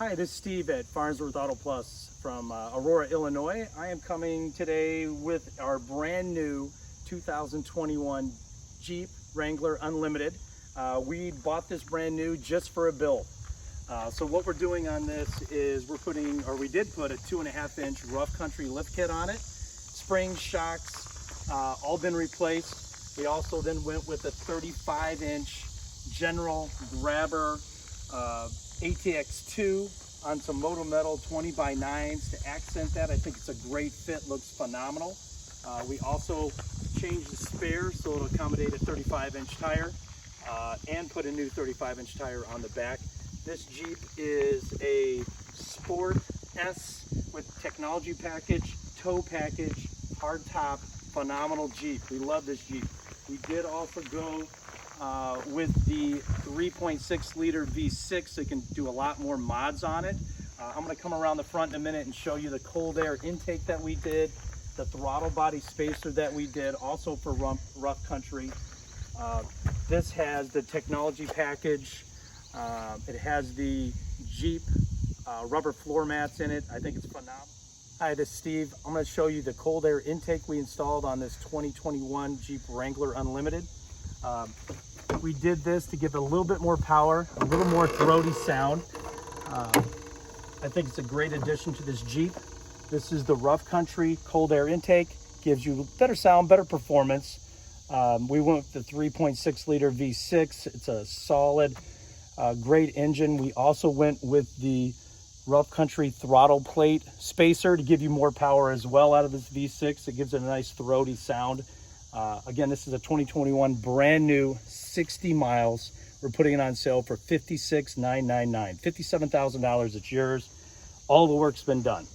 Hi, this is Steve at Farnsworth Auto Plus from Aurora, Illinois. I am coming today with our brand new 2021 Jeep Wrangler Unlimited. We bought this brand new just for a build. So what we're doing on this is we did put a 2.5-inch rough country lift kit on it. Springs, shocks, all been replaced. We also then went with a 35-inch general grabber ATX2 on some Moto Metal 20x9s to accent that. I think it's a great fit, looks phenomenal. We also changed the spare so it'll accommodate a 35-inch tire and put a new 35-inch tire on the back. This Jeep is a Sport S with technology package, tow package, hard top, phenomenal Jeep. We love this Jeep. We did also go with the 3.6 liter V6, so you can do a lot more mods on it. I'm going to come around the front in a minute and show you the cold air intake that we did, the throttle body spacer that we did, also for rough country. This has the technology package. It has the Jeep rubber floor mats in it. I think it's phenomenal. Hi, this is Steve. I'm going to show you the cold air intake we installed on this 2021 Jeep Wrangler Unlimited. We did this to give it a little bit more power, a little more throaty sound. I think it's a great addition to this Jeep. This is the rough country cold air intake. Gives you better sound, better performance. We went with the 3.6 liter V6. It's a solid, great engine. We also went with the rough country throttle plate spacer to give you more power as well out of this V6. It gives it a nice throaty sound. Again, this is a 2021 brand new 60 miles. We're putting it on sale for $56,999. $57,000, it's yours. All the work's been done.